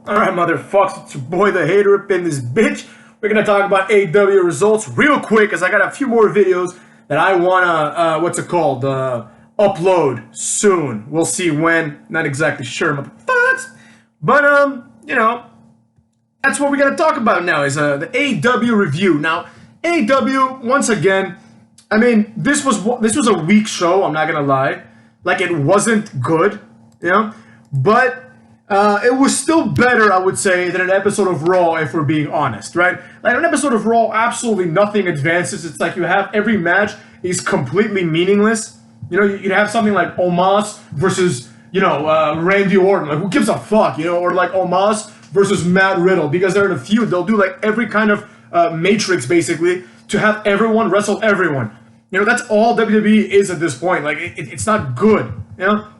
Alright, motherfuckers, it's your boy the hater up in this bitch. We're gonna talk about AEW results real quick, as I got a few more videos that I wanna, upload soon. We'll see when, not exactly sure, motherfuckers. But, that's what we're gonna talk about now, is the AEW review. Now, AEW, once again, I mean, this was a weak show, I'm not gonna lie. Like, it wasn't good, but it was still better, I would say, than an episode of Raw, if we're being honest, right? Like, an episode of Raw, absolutely nothing advances. It's like you have every match is completely meaningless. You'd have something like Omos versus, Randy Orton. Like, who gives a fuck, Or like Omos versus Matt Riddle, because they're in a feud. They'll do like every kind of matrix, basically, to have everyone wrestle everyone. That's all WWE is at this point. Like, it's not good.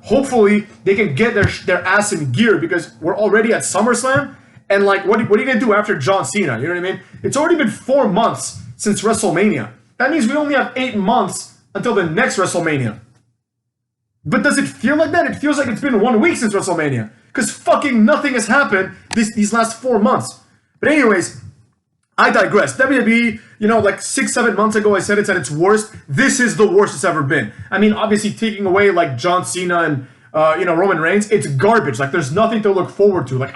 Hopefully they can get their ass in gear, because we're already at SummerSlam, and like, what are you gonna do after John Cena? You know what I mean? It's already been 4 months since WrestleMania. That means we only have 8 months until the next WrestleMania. But does it feel like that? It feels like it's been 1 week since WrestleMania, because fucking nothing has happened these last 4 months. But anyways, I digress. WWE, like 6-7 months ago, I said it's at its worst. This is the worst it's ever been. I mean, obviously, taking away like John Cena and Roman Reigns, it's garbage. Like, there's nothing to look forward to. Like,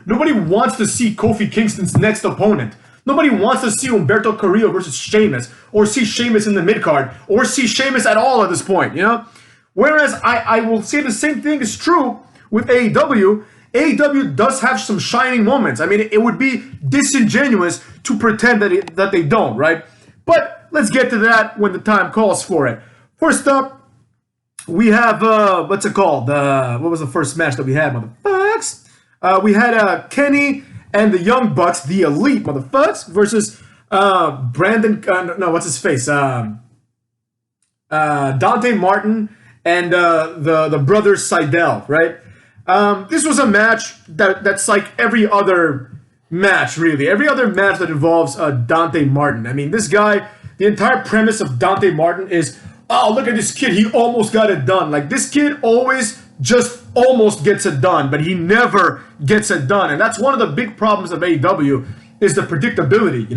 nobody wants to see Kofi Kingston's next opponent. Nobody wants to see Humberto Carrillo versus Sheamus, or see Sheamus in the mid card, or see Sheamus at all at this point. Whereas I will say the same thing is true with AEW. AEW does have some shining moments. I mean, it would be disingenuous to pretend that they don't, right? But let's get to that when the time calls for it. First up, we have, what's it called? What was the first match that we had, motherfucks? We had Kenny and the Young Bucks, the Elite, motherfucks, versus Brandon, what's his face? Dante Martin and the brothers Seidel, right? This was a match that's like every other match, really. Every other match that involves Dante Martin. I mean, this guy, the entire premise of Dante Martin is, oh, look at this kid, he almost got it done. Like, this kid always just almost gets it done, but he never gets it done. And that's one of the big problems of AEW, is the predictability,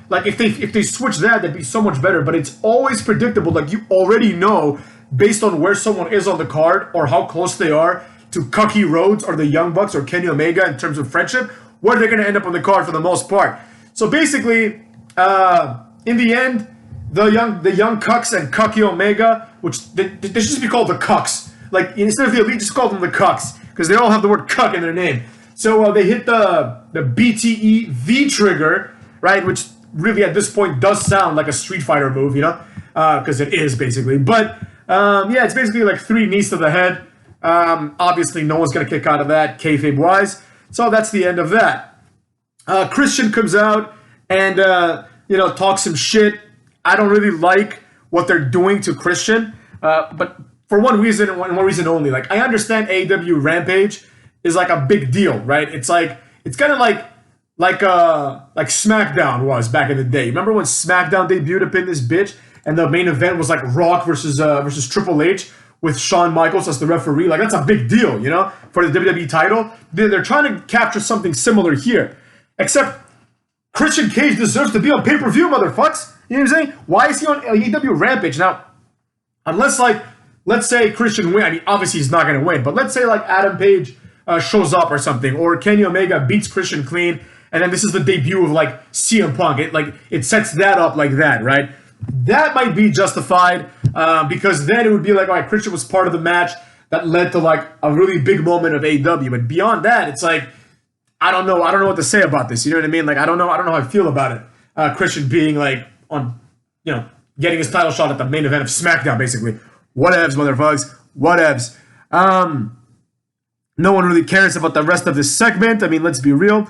Like, if they switch that'd be so much better, but it's always predictable. Like, you already know, based on where someone is on the card or how close they are to Cucky Rhodes or the Young Bucks or Kenny Omega in terms of friendship, where they're going to end up on the card for the most part. So basically, in the end, the young Cucks and Cucky Omega, which they should just be called the Cucks. Like, instead of the Elite, just call them the Cucks, because they all have the word Cuck in their name. So they hit the BTE V trigger, right, which really at this point does sound like a Street Fighter move, because it is basically. But yeah, it's basically like 3 knees to the head. Obviously, no one's going to kick out of that, kayfabe-wise. So that's the end of that. Christian comes out and, talks some shit. I don't really like what they're doing to Christian. But for one reason, and one reason only. Like, I understand AEW Rampage is like a big deal, right? It's like, it's kind of like SmackDown was back in the day. Remember when SmackDown debuted up in this bitch? And the main event was like Rock versus Triple H, with Shawn Michaels as the referee. Like, that's a big deal, for the WWE title. They're trying to capture something similar here. Except Christian Cage deserves to be on pay-per-view, motherfucks. You know what I'm saying? Why is he on AEW Rampage? Now, unless, like, let's say Christian win. I mean, obviously he's not going to win. But let's say, like, Adam Page shows up or something. Or Kenny Omega beats Christian clean. And then this is the debut of, like, CM Punk. It sets that up like that, right? That might be justified, because then it would be like, all right, Christian was part of the match that led to like a really big moment of AEW. But beyond that, it's like, I don't know what to say about this. You know what I mean? Like, I don't know how I feel about it. Christian being like on, getting his title shot at the main event of SmackDown, basically. Whatevs, motherfuckers. Whatevs. No one really cares about the rest of this segment. I mean, let's be real.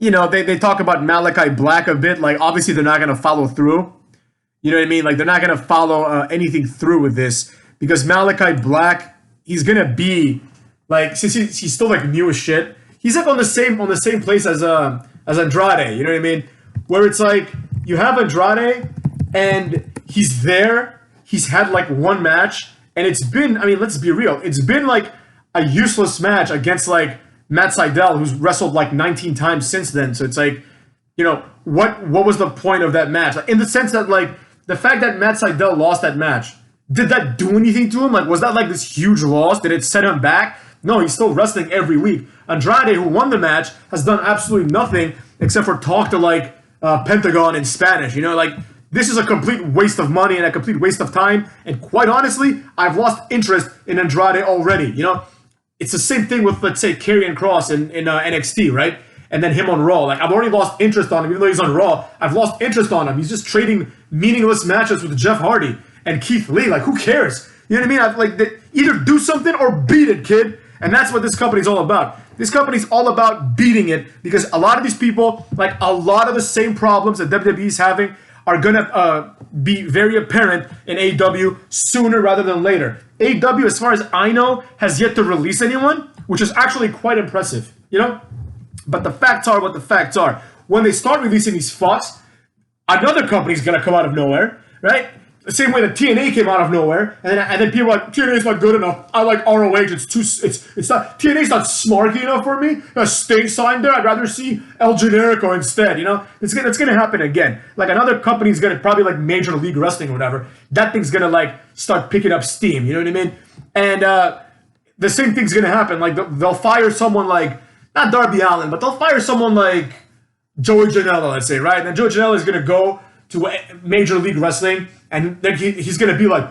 They talk about Malachi Black a bit. Like, obviously, they're not going to follow through. You know what I mean? Like, they're not going to follow anything through with this. Because Malachi Black, he's going to be, like, since he's still, like, new as shit, he's, like, on the same place as Andrade. You know what I mean? Where it's, like, you have Andrade, and he's there. He's had, like, 1 match. And it's been, I mean, let's be real. It's been, like, a useless match against, like, Matt Sydal, who's wrestled like 19 times since then. So it's like, what was the point of that match? Like, in the sense that, like, the fact that Matt Sydal lost that match, did that do anything to him? Like, was that like this huge loss? Did it set him back? No, he's still wrestling every week. Andrade, who won the match, has done absolutely nothing except for talk to like Pentagon in Spanish. Like, this is a complete waste of money and a complete waste of time. And quite honestly, I've lost interest in Andrade already. It's the same thing with, let's say, Karrion Kross in NXT, right? And then him on Raw. Like, I've already lost interest on him, even though he's on Raw. I've lost interest on him. He's just trading meaningless matches with Jeff Hardy and Keith Lee. Like, who cares? You know what I mean? Either do something or beat it, kid. And that's what this company's all about. This company's all about beating it, because a lot of these people, like, a lot of the same problems that WWE's having are going to be very apparent in AEW sooner rather than later. AEW, as far as I know, has yet to release anyone, which is actually quite impressive, But the facts are what the facts are. When they start releasing these fucks, another company's going to come out of nowhere, right? The same way that TNA came out of nowhere, and then people are like, TNA's not good enough. I like ROH. It's not, TNA's not smarky enough for me. Stay signed there. I'd rather see El Generico instead. It's gonna happen again. Like, another company's gonna probably, like, Major League Wrestling or whatever. That thing's gonna, like, start picking up steam. You know what I mean? And the same thing's gonna happen. Like, they'll fire someone like, not Darby Allin, but they'll fire someone like Joey Janela, let's say, right? And then Joey Janela is gonna go to Major League Wrestling, and then he's going to be like,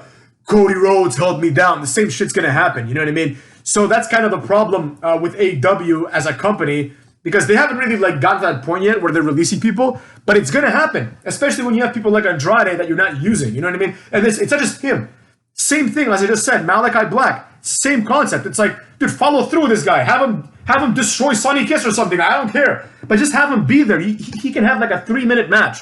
Cody Rhodes held me down. The same shit's going to happen, you know what I mean? So that's kind of the problem with AEW as a company, because they haven't really, like, gotten to that point yet where they're releasing people, but it's going to happen, especially when you have people like Andrade that you're not using, you know what I mean? And it's not just him. Same thing, as I just said, Malachi Black, same concept. It's like, dude, follow through with this guy. Have him destroy Sonny Kiss or something. I don't care. But just have him be there. He can have, like, a 3-minute match.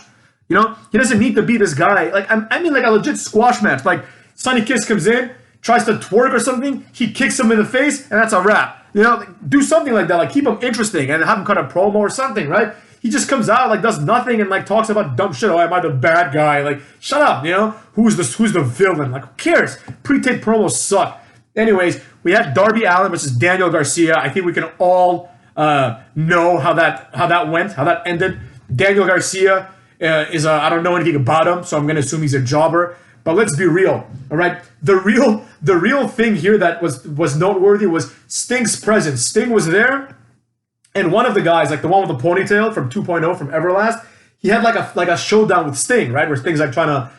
He doesn't need to be this guy. Like, I mean, like, a legit squash match. Like, Sonny Kiss comes in, tries to twerk or something, he kicks him in the face, and that's a wrap. Do something like that. Like, keep him interesting and have him cut a promo or something, right? He just comes out, like, does nothing and, like, talks about dumb shit. Oh, am I the bad guy? Like, shut up, Who's the villain? Like, who cares? Pre-tape promos suck. Anyways, we had Darby Allin versus Daniel Garcia. I think we can all know how that went, how that ended. Daniel Garcia I don't know anything about him, so I'm gonna assume he's a jobber. But let's be real, all right? The real thing here that was noteworthy was Sting's presence. Sting was there, and one of the guys, like the one with the ponytail from 2.0 from Everlast, he had like a showdown with Sting, right? Where Sting's like trying to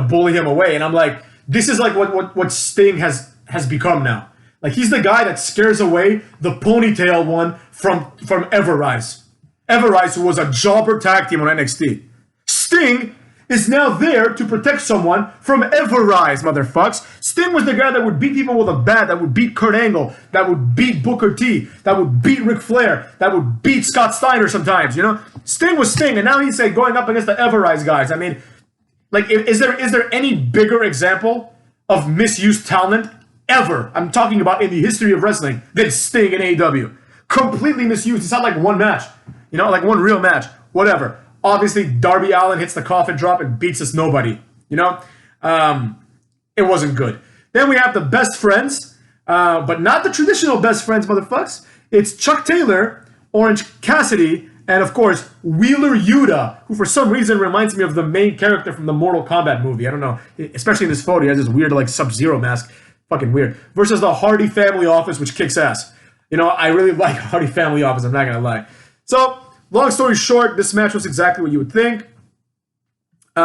bully him away, and I'm like, this is like what Sting has become now. Like, he's the guy that scares away the ponytail one from Everrise. Everrise, who was a jobber tag team on NXT. Sting is now there to protect someone from Everrise, motherfucks. Sting was the guy that would beat people with a bat, that would beat Kurt Angle, that would beat Booker T, that would beat Ric Flair, that would beat Scott Steiner sometimes, Sting was Sting, and now he's like going up against the Everrise guys. I mean, like, is there any bigger example of misused talent ever? I'm talking about in the history of wrestling than Sting and AEW. Completely misused. It's not like one match, like one real match, whatever. Obviously, Darby Allin hits the coffin drop and beats us nobody. It wasn't good. Then we have the best friends, but not the traditional best friends, motherfucks. It's Chuck Taylor, Orange Cassidy, and of course, Wheeler Yuta, who for some reason reminds me of the main character from the Mortal Kombat movie. I don't know. Especially in this photo, he has this weird, like, Sub-Zero mask. Fucking weird. Versus the Hardy Family Office, which kicks ass. I really like Hardy Family Office, I'm not going to lie. So, long story short, this match was exactly what you would think. Based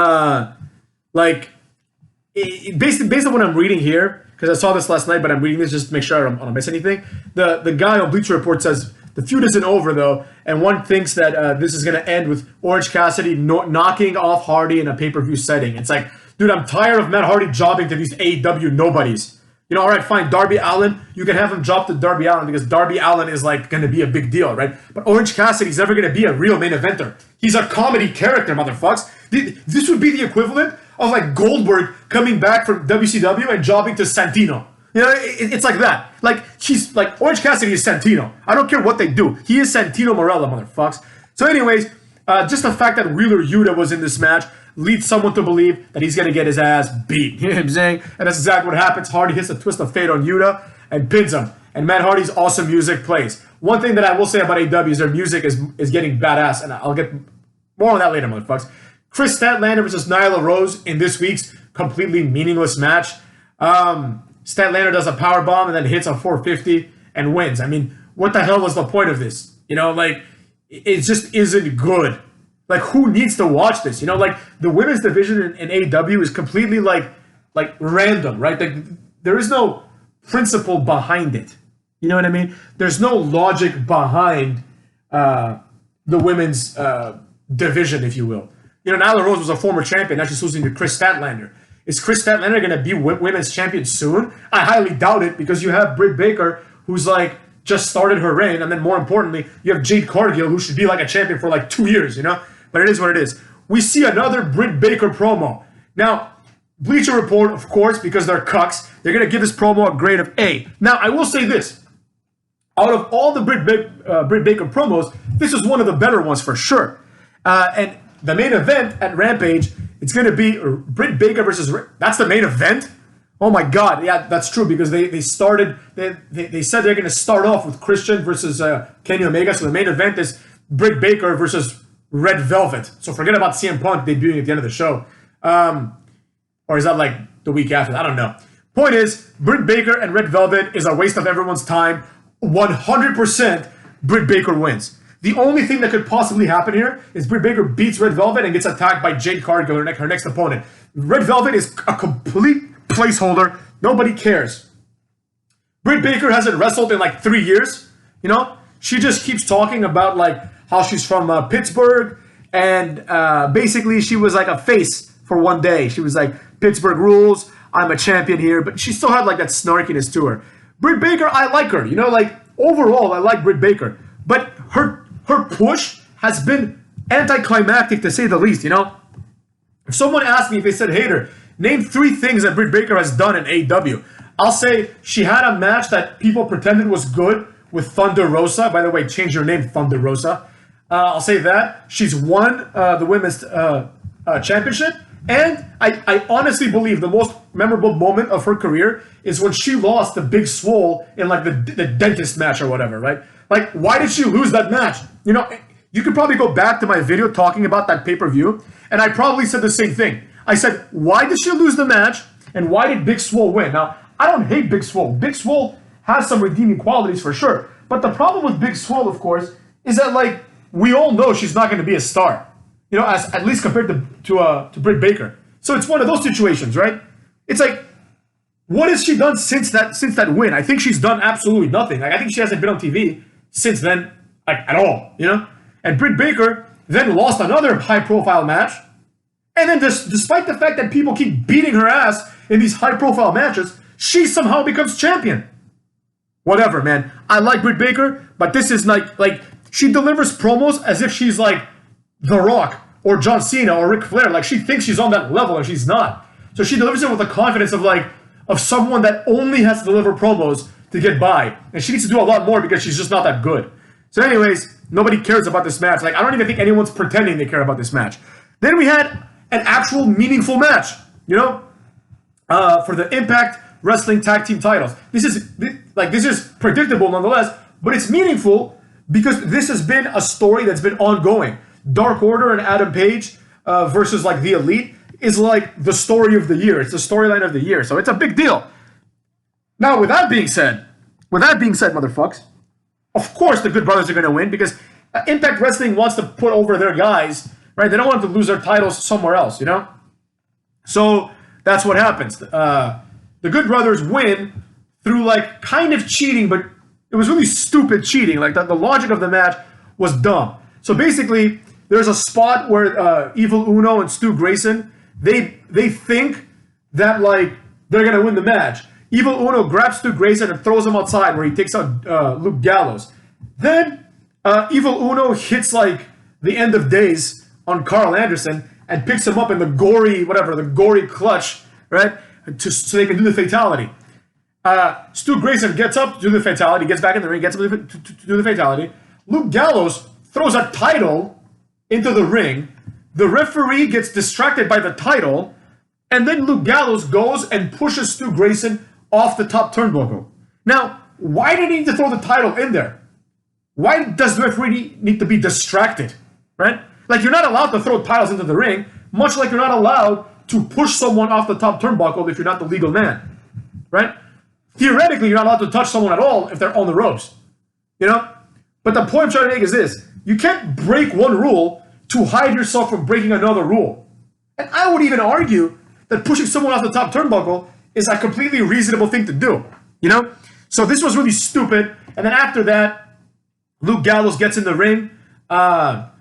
on what I'm reading here, because I saw this last night, but I'm reading this just to make sure I don't miss anything. The guy on Bleacher Report says the feud isn't over, though, and one thinks that this is going to end with Orange Cassidy knocking off Hardy in a pay-per-view setting. It's like, dude, I'm tired of Matt Hardy jobbing to these AEW nobodies. All right, fine, Darby Allin, you can have him drop to Darby Allin because Darby Allin is, like, going to be a big deal, right? But Orange Cassidy's never going to be a real main eventer. He's a comedy character, motherfucks. This would be the equivalent of, like, Goldberg coming back from WCW and jobbing to Santino. It's like that. Like, she's, like, Orange Cassidy is Santino. I don't care what they do. He is Santino Marella, motherfucks. So anyways, just the fact that Wheeler Yuta was in this match leads someone to believe that he's going to get his ass beat. You know what I'm saying? And that's exactly what happens. Hardy hits a twist of fate on Yuta and pins him. And Matt Hardy's awesome music plays. one thing that I will say about AEW is their music is getting badass, and I'll get more on that later, motherfuckers. Chris Statlander versus Nyla Rose in this week's completely meaningless match. Statlander does a powerbomb and then hits a 450 and wins. I mean, what the hell was the point of this? You know, like, it just isn't good. Like, who needs to watch this? You know, like, the women's division in AEW is completely, like random, right? Like, there is no principle behind it. You know what I mean? There's no logic behind the women's division, if you will. You know, Nyla Rose was a former champion. Now she's losing to Chris Statlander. Is Chris Statlander going to be women's champion soon? I highly doubt it, because you have Britt Baker, who's like just started her reign, and then more importantly, you have Jade Cargill, who should be like a champion for like 2 years, you know? But it is what it is. We see another Britt Baker promo. Now, Bleacher Report, of course, because they're cucks, they're going to give this promo a grade of A. Now, I will say this. Out of all the Britt Baker promos, this is one of the better ones for sure. And the main event at Rampage, it's going to be Britt Baker versus... That's the main event? Oh my God. Yeah, that's true, because they started... They said they're going to start off with Christian versus Kenny Omega. So the main event is Britt Baker versus Red Velvet. So forget about CM Punk debuting at the end of the show. Or is that like the week after? I don't know. Point is, Britt Baker and Red Velvet is a waste of everyone's time. 100% Britt Baker wins. The only thing that could possibly happen here is Britt Baker beats Red Velvet and gets attacked by Jade Cargill, her next opponent. Red Velvet is a complete placeholder. Nobody cares. Britt Baker hasn't wrestled in like 3 years. You know, she just keeps talking about like how she's from Pittsburgh, and basically she was like a face for one day. She was like, Pittsburgh rules, I'm a champion here, but she still had like that snarkiness to her. Britt Baker, I like her. You know, like overall, I like Britt Baker, but her push has been anticlimactic to say the least. You know, if someone asked me, if they said, Hater, name 3 things that Britt Baker has done in AEW, I'll say she had a match that people pretended was good with Thunder Rosa. By the way, change your name, Thunder Rosa. I'll say that. She's won the women's championship. And I honestly believe the most memorable moment of her career is when she lost to Big Swole in like the dentist match or whatever, right? Like, why did she lose that match? You know, you could probably go back to my video talking about that pay-per-view, and I probably said the same thing. I said, why did she lose the match, and why did Big Swole win? Now, I don't hate Big Swole. Big Swole has some redeeming qualities for sure. But the problem with Big Swole, of course, is that, like, we all know she's not going to be a star. You know, as at least compared to Britt Baker. So it's one of those situations, right? It's like, what has she done since that win? I think she's done absolutely nothing. Like, I think she hasn't been on TV since then, like, at all, you know? And Britt Baker then lost another high-profile match. And then despite the fact that people keep beating her ass in these high-profile matches, she somehow becomes champion. Whatever, man. I like Britt Baker, but this is like she delivers promos as if she's like The Rock or John Cena or Ric Flair. Like, she thinks she's on that level and she's not. So she delivers it with the confidence of someone that only has to deliver promos to get by. And she needs to do a lot more because she's just not that good. So anyways, nobody cares about this match. Like, I don't even think anyone's pretending they care about this match. Then we had an actual meaningful match, you know, for the Impact Wrestling Tag Team titles. This is predictable nonetheless, but it's meaningful because this has been a story that's been ongoing. Dark Order and Adam Page versus like the Elite is like the story of the year. It's the storyline of the year, so it's a big deal. Now, with that being said, motherfucks, of course the Good Brothers are going to win because Impact Wrestling wants to put over their guys, right? They don't want them to lose their titles somewhere else, you know? So that's what happens. The Good Brothers win through like kind of cheating, but it was really stupid cheating. Like the logic of the match was dumb. So basically, there's a spot where Evil Uno and Stu Grayson, they think that like they're gonna win the match. Evil Uno grabs Stu Grayson and throws him outside where he takes out Luke Gallows. Then Evil Uno hits like the End of Days on Carl Anderson and picks him up in the gory clutch, right? So they can do the fatality. Stu Grayson gets up to do the fatality, gets back in the ring, gets up to do the fatality. Luke Gallows throws a title into the ring. The referee gets distracted by the title, and then Luke Gallows goes and pushes Stu Grayson off the top turnbuckle. Now, why did he need to throw the title in there? why does the referee need to be distracted, right? Like, you're not allowed to throw tiles into the ring, much like you're not allowed to push someone off the top turnbuckle if you're not the legal man, right? Theoretically, you're not allowed to touch someone at all if they're on the ropes, you know? But the point I'm trying to make is this. You can't break one rule to hide yourself from breaking another rule. And I would even argue that pushing someone off the top turnbuckle is a completely reasonable thing to do, you know? So this was really stupid. And then after that, Luke Gallows gets in the ring.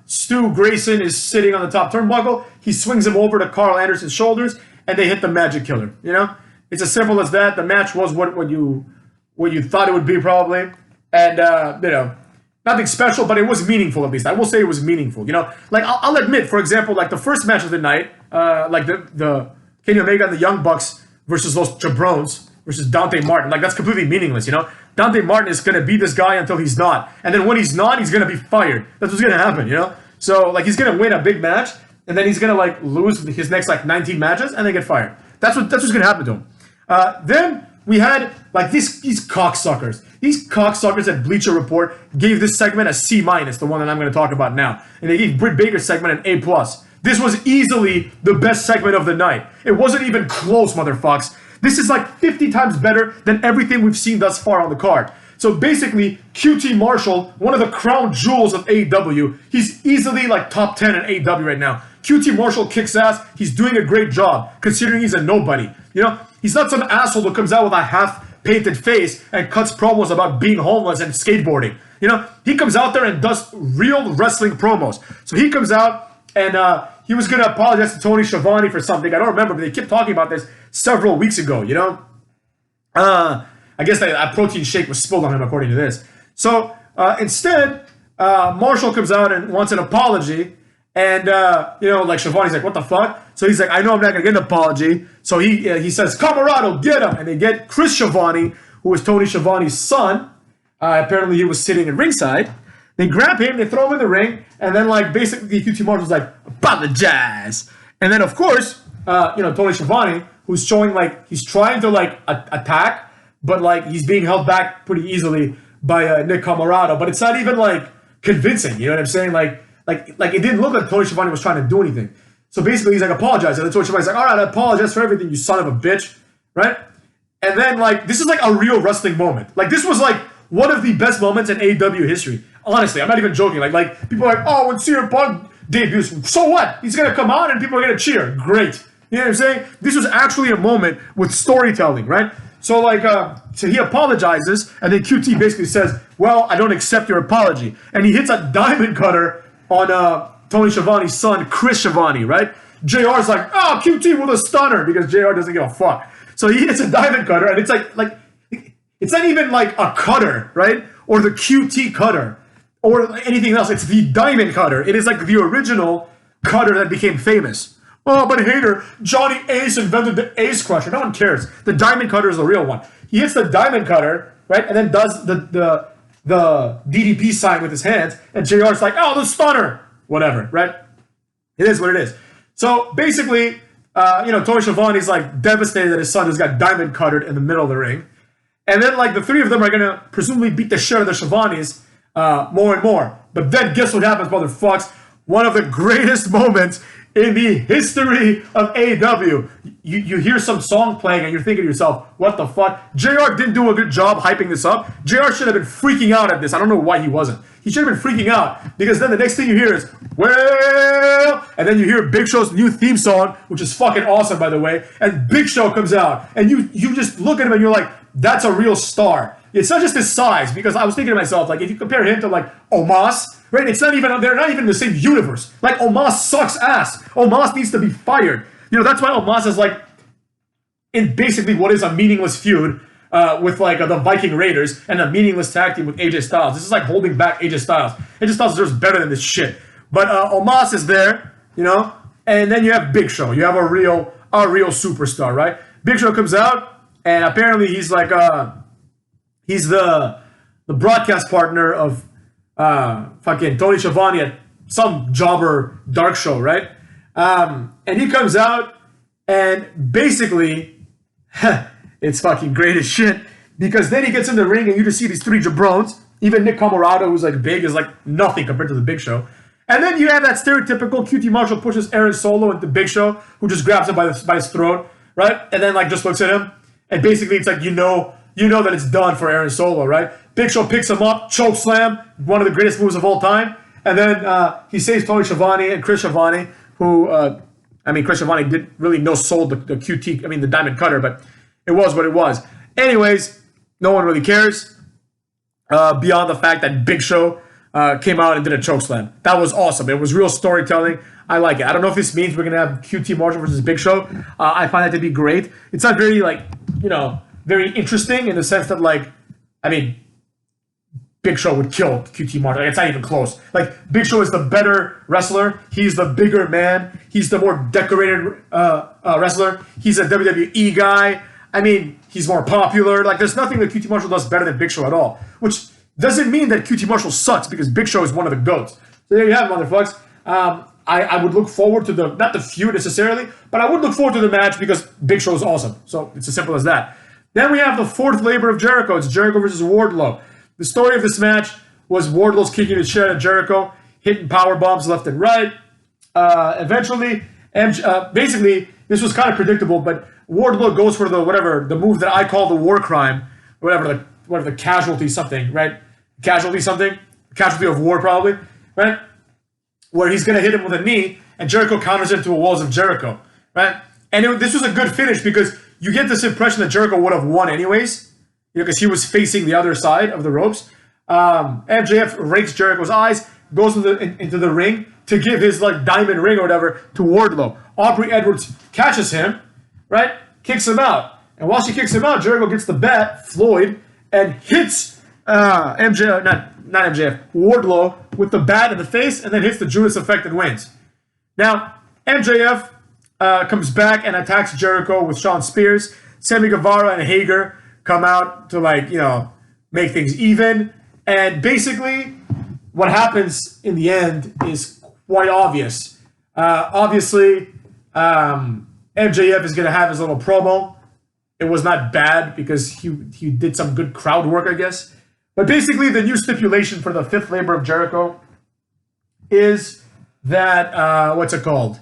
Stu Grayson is sitting on the top turnbuckle. He swings him over to Carl Anderson's shoulders, and they hit the Magic Killer, you know? It's as simple as that. The match was what you thought it would be, probably. And, you know, nothing special, but it was meaningful, at least. I will say it was meaningful, you know? Like, I'll admit, for example, like, the first match of the night, like, the Kenny Omega and the Young Bucks versus those jabrones versus Dante Martin. Like, that's completely meaningless, you know? Dante Martin is going to beat this guy until he's not. And then when he's not, he's going to be fired. That's what's going to happen, you know? So, like, he's going to win a big match, and then he's going to, like, lose his next, like, 19 matches, and then get fired. That's what's going to happen to him. Then we had, like, these cocksuckers. These cocksuckers at Bleacher Report gave this segment a C-, the one that I'm going to talk about now. And they gave Britt Baker's segment an A+. This was easily the best segment of the night. It wasn't even close, motherfucks. This is like 50 times better than everything we've seen thus far on the card. So basically, QT Marshall, one of the crown jewels of AEW, he's easily like top 10 in AEW right now. QT Marshall kicks ass. He's doing a great job, considering he's a nobody. You know, he's not some asshole who comes out with a half-painted face and cuts promos about being homeless and skateboarding. You know, he comes out there and does real wrestling promos. So he comes out and he was going to apologize to Tony Schiavone for something. I don't remember, but they kept talking about this several weeks ago, you know? I guess that protein shake was spilled on him, according to this. So instead, Marshall comes out and wants an apology. And, you know, like, Schiavone's like, what the fuck? So he's like, I know I'm not going to get an apology. So he says, Camarado, get him. And they get Chris Schiavone, who is Tony Schiavone's son. Apparently he was sitting at ringside. They grab him, they throw him in the ring. And then, like, basically QT Marshall's like, apologize. And then, of course, you know, Tony Schiavone, who's showing, like, he's trying to, like, attack, but, like, he's being held back pretty easily by Nick Camarado. But it's not even, like, convincing. You know what I'm saying? Like, it didn't look like Tony Schiavone was trying to do anything. So basically, he's like, apologize. And then Tony Schiavone's like, all right, I apologize for everything, you son of a bitch. Right? And then, like, this is, like, a real wrestling moment. Like, this was, like, one of the best moments in AEW history. Honestly, I'm not even joking. Like people are like, oh, when CM Punk debuts, so what? He's going to come out and people are going to cheer. Great. You know what I'm saying? This was actually a moment with storytelling, right? So, like, so he apologizes, and then QT basically says, well, I don't accept your apology. And he hits a diamond cutter on Tony Schiavone's son, Chris Schiavone, right? JR's like, oh, QT with a stunner, because JR doesn't give a fuck. So he hits a diamond cutter, and it's like it's not even like a cutter, right? Or the QT cutter, or anything else. It's the diamond cutter. It is like the original cutter that became famous. Oh, but hater, Johnny Ace invented the Ace Crusher. No one cares. The diamond cutter is the real one. He hits the diamond cutter, right? And then does the DDP sign with his hands. And JR's like, oh, the stunner. Whatever, right? It is what it is. So basically, you know, Tony Schiavone's like devastated that his son just got diamond cuttered in the middle of the ring. And then, like, the three of them are going to presumably beat the shit out of the Schiavones more and more. But then guess what happens, motherfucks? One of the greatest moments in the history of AEW. You hear some song playing and you're thinking to yourself, what the fuck? JR didn't do a good job hyping this up. JR should have been freaking out at this. I don't know why he wasn't. He should have been freaking out, because then the next thing you hear is, well, and then you hear Big Show's new theme song, which is fucking awesome, by the way, and Big Show comes out, and you just look at him and you're like, that's a real star. It's not just his size, because I was thinking to myself, like, if you compare him to, like, Omos, right? It's not even, they're not even in the same universe. Like, Omos sucks ass. Omos needs to be fired. You know, that's why Omos is, like, in basically what is a meaningless feud with, like, the Viking Raiders and a meaningless tag team with AJ Styles. This is like holding back AJ Styles. AJ Styles deserves better than this shit. But Omos is there, you know, and then you have Big Show. You have a real superstar, right? Big Show comes out, and apparently he's like, he's the broadcast partner of fucking Tony Schiavone at some jobber dark show, right? And he comes out, and basically, it's fucking great as shit, because then he gets in the ring and you just see these three jabrones, Even Nick Comoroto, who's like big, is like nothing compared to the Big Show. And then you have that stereotypical QT Marshall pushes Aaron Solo into Big Show, who just grabs him by his throat, right? And then like just looks at him, and basically it's like you know that it's done for Aaron Solo, right? Big Show picks him up, choke slam, one of the greatest moves of all time, and then he saves Tony Schiavone and Chris Schiavone, who Chris Schiavone didn't really no sold the QT, the Diamond Cutter, but it was what it was. Anyways, no one really cares. Beyond the fact that Big Show came out and did a chokeslam. That was awesome. It was real storytelling. I like it. I don't know if this means we're going to have QT Marshall versus Big Show. I find that to be great. It's not very, very interesting in the sense that, Big Show would kill QT Marshall. It's not even close. Big Show is the better wrestler. He's the bigger man. He's the more decorated wrestler. He's a WWE guy. He's more popular. There's nothing that QT Marshall does better than Big Show at all. Which doesn't mean that QT Marshall sucks, because Big Show is one of the GOATs. So there you have it, motherfuckers. I would look forward to not the feud necessarily, but I would look forward to the match because Big Show is awesome. So it's as simple as that. Then we have the fourth labor of Jericho. It's Jericho versus Wardlow. The story of this match was Wardlow's kicking his shit at Jericho, hitting power bombs left and right. Eventually, basically, this was kind of predictable, but Wardlow goes for the move that I call the war crime, whatever the casualty something, right? Casualty of war probably, right? Where he's going to hit him with a knee, and Jericho counters into a walls of Jericho, right? And this was a good finish because you get this impression that Jericho would have won anyways, because he was facing the other side of the ropes. MJF rakes Jericho's eyes, goes into the ring to give his diamond ring or whatever to Wardlow. Aubrey Edwards catches him, right? Kicks him out. And while she kicks him out, Jericho gets the bat, Floyd, and hits Wardlow with the bat in the face, and then hits the Judas Effect and wins. Now, MJF comes back and attacks Jericho with Shawn Spears. Sammy Guevara and Hager come out to make things even. And basically, what happens in the end is quite obvious. Obviously, MJF is going to have his little promo. It was not bad because he did some good crowd work, I guess. But basically, the new stipulation for the fifth labor of Jericho is that, what's it called?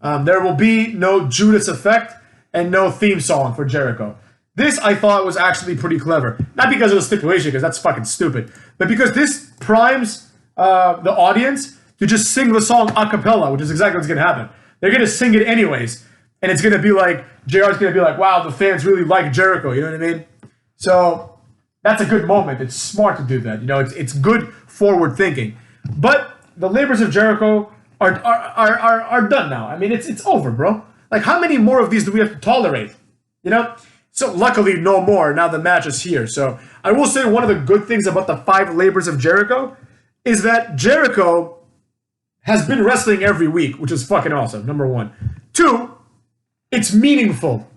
There will be no Judas Effect and no theme song for Jericho. This, I thought, was actually pretty clever. Not because of the stipulation, because that's fucking stupid, but because this primes the audience to just sing the song a cappella, which is exactly what's going to happen. They're going to sing it anyways, and it's going to be JR's going to be wow, the fans really like Jericho, you know what I mean? So that's a good moment. It's smart to do that. It's good forward thinking. But the labors of Jericho are done now. It's over, bro. How many more of these do we have to tolerate? So luckily, no more. Now the match is here. So I will say one of the good things about the 5 labors of Jericho is that Jericho has been wrestling every week, which is fucking awesome, number 1. 2, it's meaningful.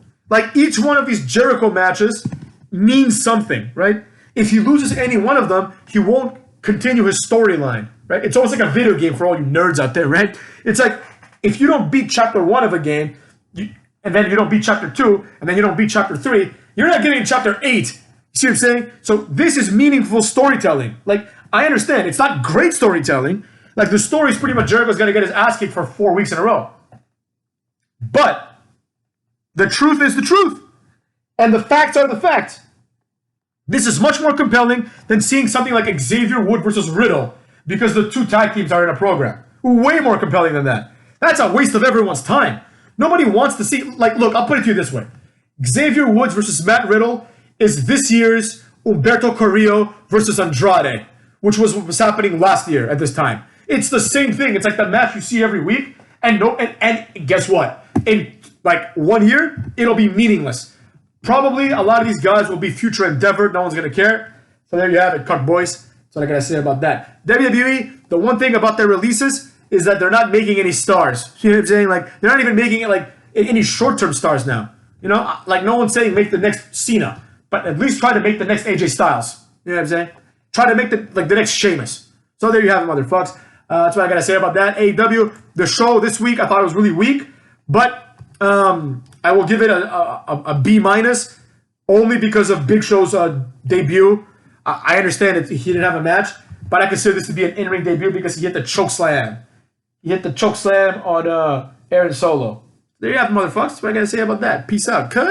Each one of these Jericho matches means something, right? If he loses any one of them, he won't continue his storyline, right? It's almost like a video game for all you nerds out there, right? It's if you don't beat chapter 1 of a game, and then you don't beat chapter 2, and then you don't beat chapter 3, you're not getting chapter 8. You see what I'm saying? So this is meaningful storytelling. I understand, it's not great storytelling. The story is pretty much Jericho's going to get his ass kicked for 4 weeks in a row. But the truth is the truth. And the facts are the facts. This is much more compelling than seeing something like Xavier Wood versus Riddle, because the 2 tag teams are in a program. Way more compelling than that. That's a waste of everyone's time. Nobody wants to see, look, I'll put it to you this way. Xavier Woods versus Matt Riddle is this year's Humberto Carrillo versus Andrade, which was what was happening last year at this time. It's the same thing. It's the match you see every week, and guess what? In 1 year, it'll be meaningless. Probably a lot of these guys will be future endeavored. No one's going to care. So there you have it, cunt boys. That's what I got to say about that. WWE, the one thing about their releases is that they're not making any stars. You know what I'm saying? They're not even making it any short-term stars now. No one's saying make the next Cena, but at least try to make the next AJ Styles. You know what I'm saying? Try to make the next Sheamus. So there you have it, motherfuckers. That's what I got to say about that. AEW, the show this week, I thought it was really weak, but I will give it a B-, only because of Big Show's debut. I understand that he didn't have a match, but I consider this to be an in-ring debut because he hit the choke slam. He hit the choke slam on Aaron Solo. There you have it, motherfuckers. What I gotta say about that? Peace out. Cut.